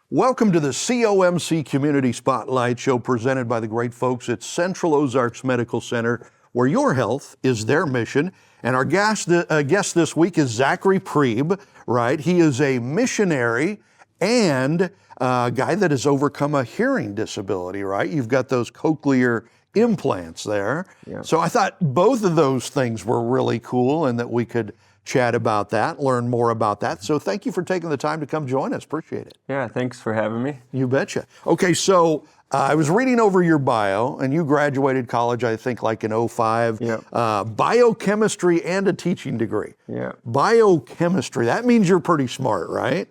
Welcome to the COMC Community Spotlight Show presented by the great folks at Central Ozarks Medical Center, where your health is their mission. And our guest this week is Zachary Prieb, right? He is a missionary and a guy that has overcome a hearing disability, right? You've got those cochlear implants there. Yeah. So I thought both of those things were really cool and that we could chat about that, learn more about that. So thank you for taking the time to come join us. Appreciate it. Yeah, thanks for having me. You betcha. Okay, so I was reading over your bio, and you graduated college, I think, like in '05. Yeah. Biochemistry and a teaching degree. Yeah. Biochemistry, that means you're pretty smart, right?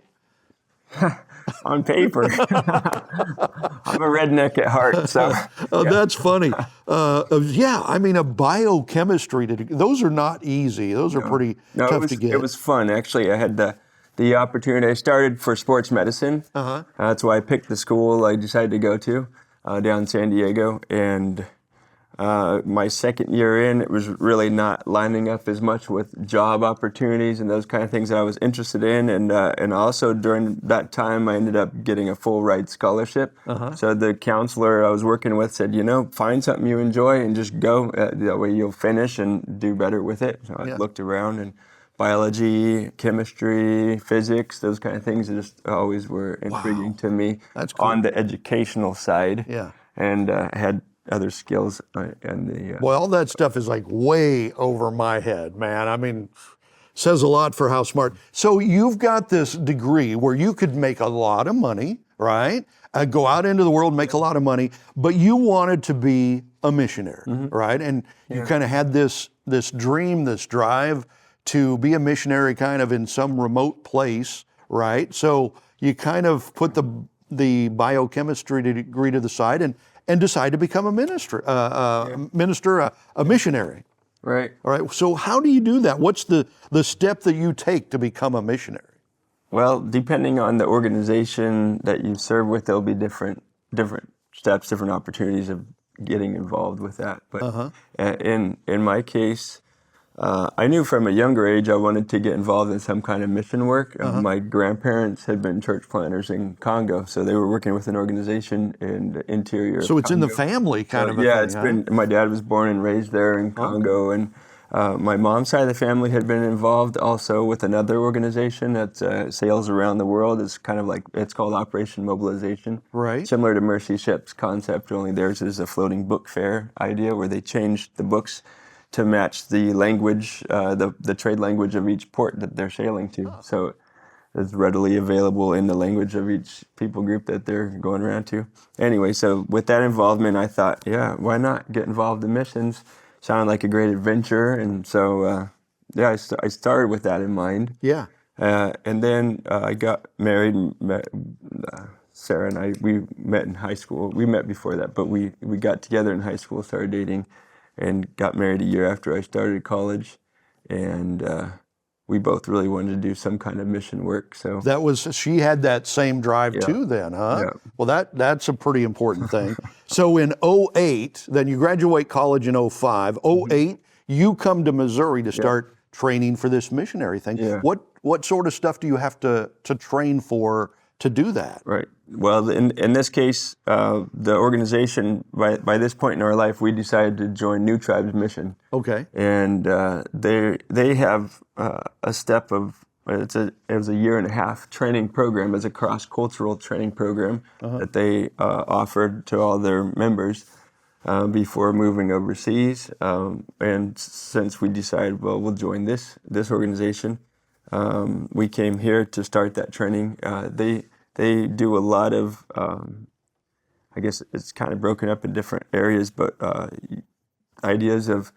On paper. I'm a redneck at heart, so. Oh, that's funny. Yeah, I mean, a biochemistry, those are not easy. Those are pretty tough to get. It was fun, actually. I had the opportunity. I started for sports medicine. That's why I picked the school I decided to go to down in San Diego. And my second year in, it was really not lining up as much with job opportunities and those kind of things that I was interested in. And also during that time, I ended up getting a full ride scholarship. So the counselor I was working with said, find something you enjoy and just go. That way you'll finish and do better with it. So I looked around, and biology, chemistry, physics, those kind of things just always were intriguing to me. That's cool. On the educational side. Yeah. And had other skills and the Well, all that stuff is like way over my head, man. I mean, says a lot for how smart. So you've got this degree where you could make a lot of money, right? Go out into the world, make a lot of money, but you wanted to be a missionary, right? And you kind of had this dream, this drive to be a missionary kind of in some remote place, right? So you kind of put the biochemistry degree to the side and decide to become a minister, a missionary. Right. All right. So how do you do that? What's the step that you take to become a missionary? Well, depending on the organization that you serve with, there'll be different steps, different opportunities of getting involved with that. But in my case, I knew from a younger age I wanted to get involved in some kind of mission work. My grandparents had been church planters in Congo, so they were working with an organization in the interior. So it's Congo. in the family kind of a yeah, thing. it's been. My dad was born and raised there in Congo, and my mom's side of the family had been involved also with another organization that sails around the world. It's kind of like, it's called Operation Mobilization. Right. Similar to Mercy Ship's concept, only theirs is a floating book fair idea where they changed the books to match the language, the trade language of each port that they're sailing to. So it's readily available in the language of each people group that they're going around to. Anyway, so with that involvement, I thought, why not get involved in missions? Sounded like a great adventure. And so, I started with that in mind. Yeah. And then I got married. Sarah and I, we met in high school. We met before that, but we got together in high school, started dating, and got married a year after I started college, and we both really wanted to do some kind of mission work. So she had that same drive too then, huh? Yeah. Well, that's a pretty important thing. So in '08, then you graduate college in '05. '08, you come to Missouri to start training for this missionary thing. Yeah. What sort of stuff do you have to train for to do that? Right. Well, in this case, the organization, by this point in our life, we decided to join New Tribes Mission. Okay. And they have a step of, it was a year and a half training program, as a cross-cultural training program that they offered to all their members before moving overseas. And since we decided, well, we'll join this organization, we came here to start that training. They do a lot of, I guess it's kind of broken up in different areas, but ideas of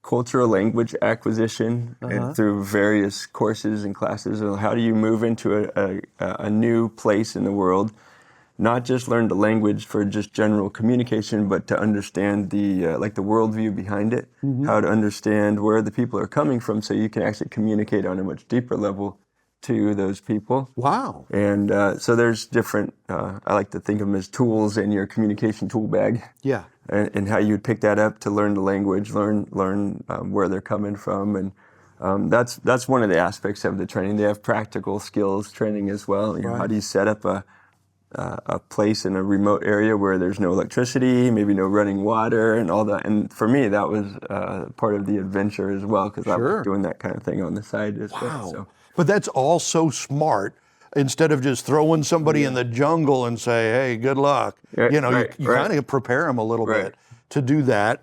cultural language acquisition and through various courses and classes. How do you move into a new place in the world? Not just learn the language for just general communication, but to understand the worldview behind it, how to understand where the people are coming from, so you can actually communicate on a much deeper level to those people. Wow. And so there's different, I like to think of them as tools in your communication tool bag. Yeah. And how you'd pick that up to learn the language, learn where they're coming from, and that's one of the aspects of the training. They have practical skills training as well. You know, how do you set up a place in a remote area where there's no electricity, maybe no running water, and all that. And for me, that was part of the adventure as well, because I was doing that kind of thing on the side as well. So. But that's all so smart. Instead of just throwing somebody in the jungle and say, "Hey, good luck," you know, you kind of prepare them a little bit to do that.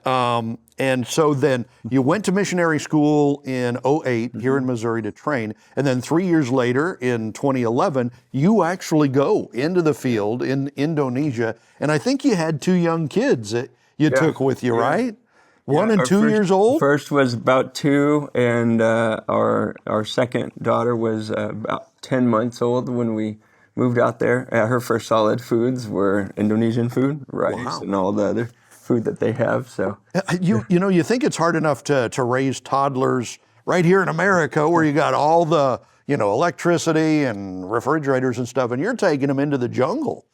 And so then you went to missionary school in 2008 here in Missouri to train. And then 3 years later in 2011, you actually go into the field in Indonesia. And I think you had 2 young kids that you took with you, right? 1 and 2 years old? First was about 2, and our second daughter was about 10 months old when we moved out there. Her first solid foods were Indonesian food, rice, and all the other food that they have. So you know, you think it's hard enough to raise toddlers right here in America, where you got all the, you know, electricity and refrigerators and stuff, and you're taking them into the jungle.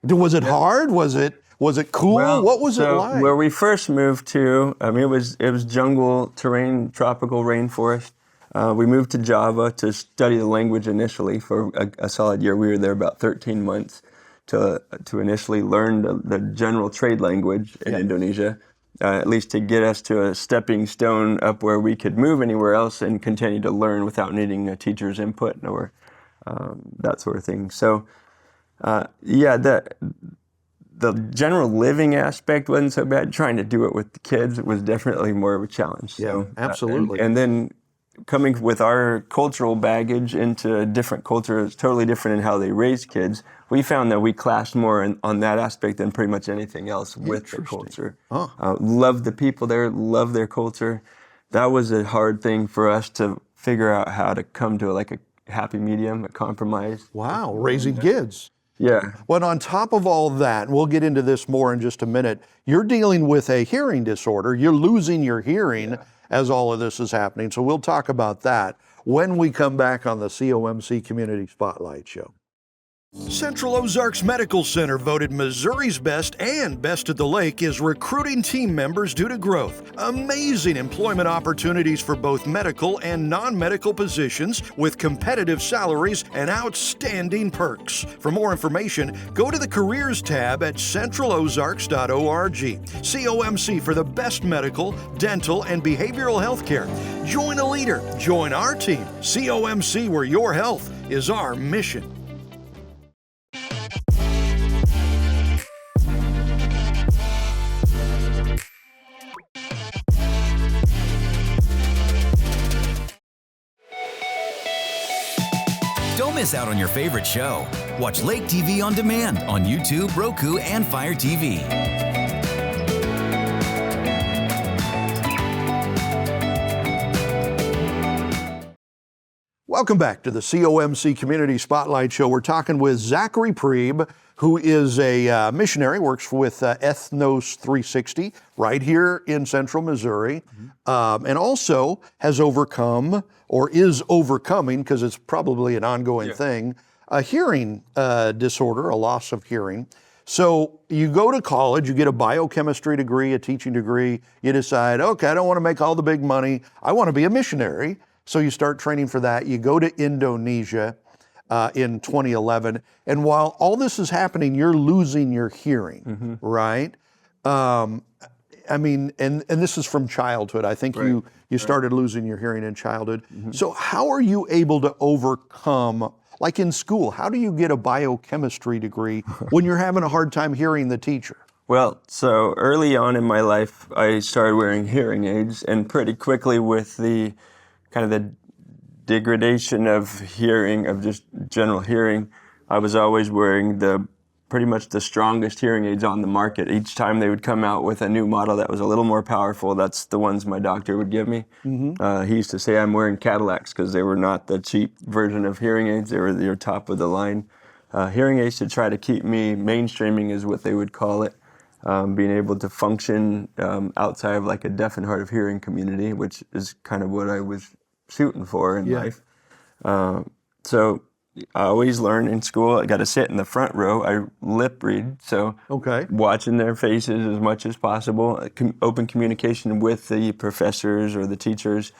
Was it hard? Was it cool? Well, what was it like? Where we first moved to, I mean, it was jungle terrain, tropical rainforest. We moved to Java to study the language initially for a solid year. We were there about 13 months to initially learn the general trade language in Indonesia, at least to get us to a stepping stone up where we could move anywhere else and continue to learn without needing a teacher's input or that sort of thing. So, the general living aspect wasn't so bad. Trying to do it with the kids was definitely more of a challenge. Yeah, absolutely. And then coming with our cultural baggage into a different culture, it's totally different in how they raise kids. We found that we clashed more on that aspect than pretty much anything else with the culture. Love the people there, love their culture. That was a hard thing for us to figure out how to come to a happy medium, a compromise. Wow, raising kids. Yeah. But on top of all that, and we'll get into this more in just a minute, you're dealing with a hearing disorder. You're losing your hearing as all of this is happening. So we'll talk about that when we come back on the COMC Community Spotlight Show. Central Ozarks Medical Center, voted Missouri's best and best at the lake, is recruiting team members due to growth. Amazing employment opportunities for both medical and non-medical positions with competitive salaries and outstanding perks. For more information, go to the Careers tab at centralozarks.org. COMC for the best medical, dental, and behavioral health care. Join a leader. Join our team. COMC, where your health is our mission. Don't miss out on your favorite show. Watch Lake TV on demand on YouTube, Roku, and Fire TV. Welcome back to the COMC Community Spotlight Show. We're talking with Zachary Prieb, who is a missionary, works with Ethnos 360 right here in central Missouri, and also has overcome, or is overcoming, because it's probably an ongoing thing, a hearing disorder, a loss of hearing. So you go to college, you get a biochemistry degree, a teaching degree, you decide, okay, I don't want to make all the big money, I want to be a missionary. So you start training for that. You go to Indonesia in 2011. And while all this is happening, you're losing your hearing, right? I mean, and this is from childhood. I think you started losing your hearing in childhood. So how are you able to overcome, like in school, how do you get a biochemistry degree when you're having a hard time hearing the teacher? Well, so early on in my life, I started wearing hearing aids, and pretty quickly with the kind of the degradation of hearing, of just general hearing, I was always wearing pretty much the strongest hearing aids on the market. Each time they would come out with a new model that was a little more powerful, that's the ones my doctor would give me. He used to say I'm wearing Cadillacs because they were not the cheap version of hearing aids, they were your top of the line. Hearing aids to try to keep me mainstreaming is what they would call it. Being able to function outside of like a deaf and hard of hearing community, which is kind of what I was shooting for in life. So I always learn in school, I got to sit in the front row. I lip read, so watching their faces as much as possible, open communication with the professors or the teachers,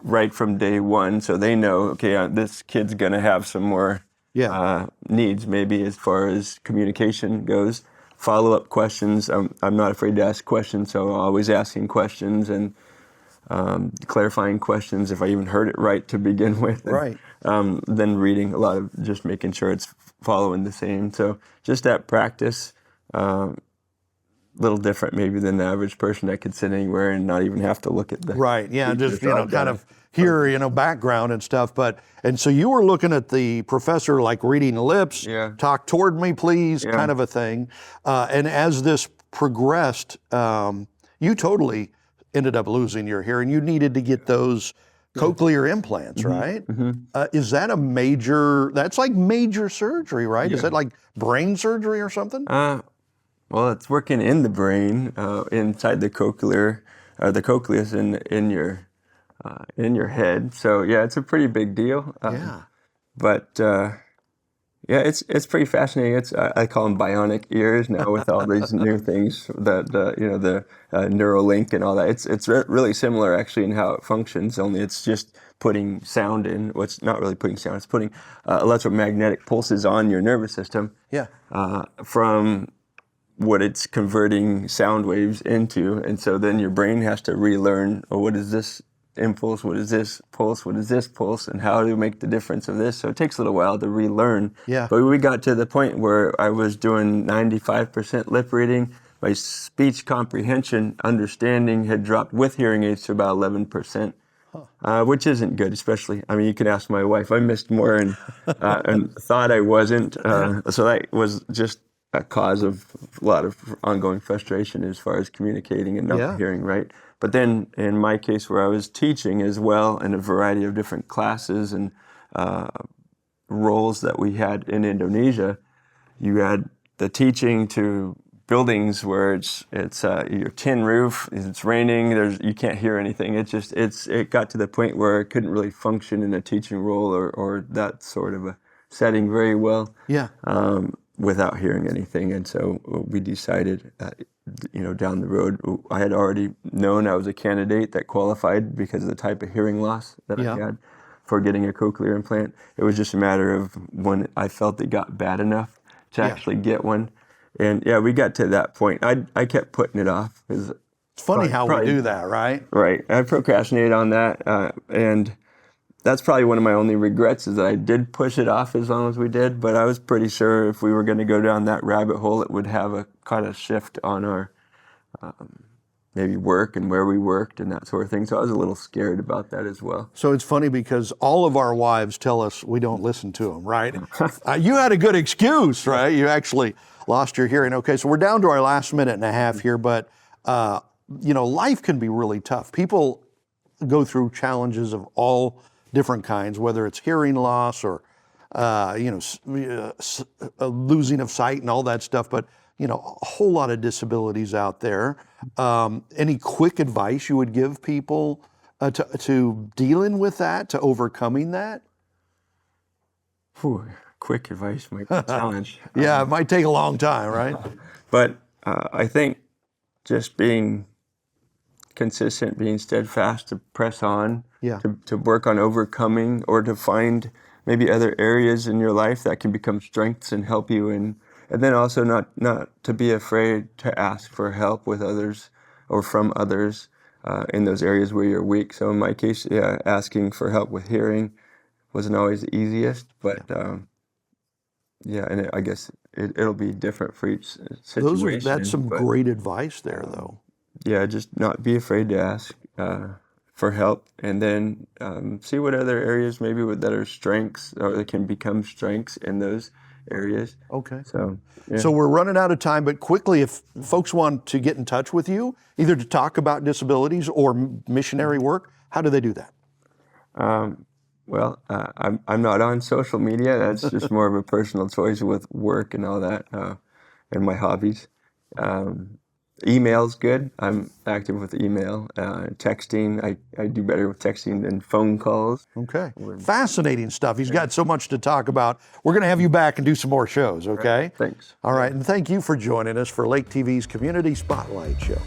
right from day one, so they know, okay, this kid's going to have some more needs, maybe as far as communication goes. Follow-up questions. I'm not afraid to ask questions, so always asking questions and clarifying questions if I even heard it right to begin with. Right. Then reading a lot of just making sure it's following the same. So just that practice, little different maybe than the average person that could sit anywhere and not even have to look at the Right. Yeah. Just, features. All kind done. of hear, background and stuff. And so you were looking at the professor, like reading lips, talk toward me, please, kind of a thing. And as this progressed, you totally ended up losing your hearing. You needed to get those cochlear implants, right? Is that that's like major surgery, right? Is that like brain surgery or something? Well, it's working in the brain, inside the cochlear. The cochlea is in your head. So yeah, it's a pretty big deal. But it's pretty fascinating. I call them bionic ears now with all these new things that the Neuralink and all that. It's really similar actually in how it functions. Only it's just putting sound in. Well, it's not really putting sound. It's putting electromagnetic pulses on your nervous system. Yeah. From what it's converting sound waves into, and so then your brain has to relearn. Oh, what is this impulse? What is this pulse? What is this pulse? And how to make the difference of this? So it takes a little while to relearn. Yeah. But we got to the point where I was doing 95% lip reading. My speech comprehension understanding had dropped with hearing aids to about 11%. Which isn't good, especially. I mean, you can ask my wife. I missed more and thought I wasn't. So that was just a cause of a lot of ongoing frustration as far as communicating and not hearing right. But then in my case where I was teaching as well in a variety of different classes and roles that we had in Indonesia, you had the teaching to buildings where it's your tin roof, it's raining, you can't hear anything. It got to the point where I couldn't really function in a teaching role or that sort of a setting very well. Yeah. Without hearing anything. And so we decided, down the road, I had already known I was a candidate that qualified because of the type of hearing loss that I had for getting a cochlear implant. It was just a matter of when I felt it got bad enough to actually get one. And we got to that point. I kept putting it off. It's funny how we do that, right? Right. I procrastinated on that. And that's probably one of my only regrets is that I did push it off as long as we did, but I was pretty sure if we were going to go down that rabbit hole, it would have a kind of shift on our maybe work and where we worked and that sort of thing. So I was a little scared about that as well. So it's funny because all of our wives tell us we don't listen to them, right? You had a good excuse, right? You actually lost your hearing. Okay, so we're down to our last minute and a half here, but life can be really tough. People go through challenges of all different kinds, whether it's hearing loss or losing of sight and all that stuff, but a whole lot of disabilities out there. Any quick advice you would give people to dealing with that, to overcoming that? Quick advice might be a challenge. It might take a long time, right? But I think just being consistent, being steadfast, to press on, to work on overcoming, or to find maybe other areas in your life that can become strengths and help you, and then also not to be afraid to ask for help with others or from others in those areas where you're weak. So in my case, asking for help with hearing wasn't always the easiest, but and I guess it'll be different for each situation. That's some great advice there, though. Just not be afraid to ask for help, and then see what other areas maybe that are strengths or that can become strengths in those areas. Okay. So we're running out of time, but quickly, if folks want to get in touch with you, either to talk about disabilities or missionary work, how do they do that? Well, I'm not on social media. That's just more of a personal choice with work and all that, and my hobbies. Email's good. I'm active with email. Texting, I do better with texting than phone calls. Okay. Fascinating stuff. He's got so much to talk about. We're going to have you back and do some more shows, okay? Right. Thanks. All right, and thank you for joining us for Lake TV's Community Spotlight Show.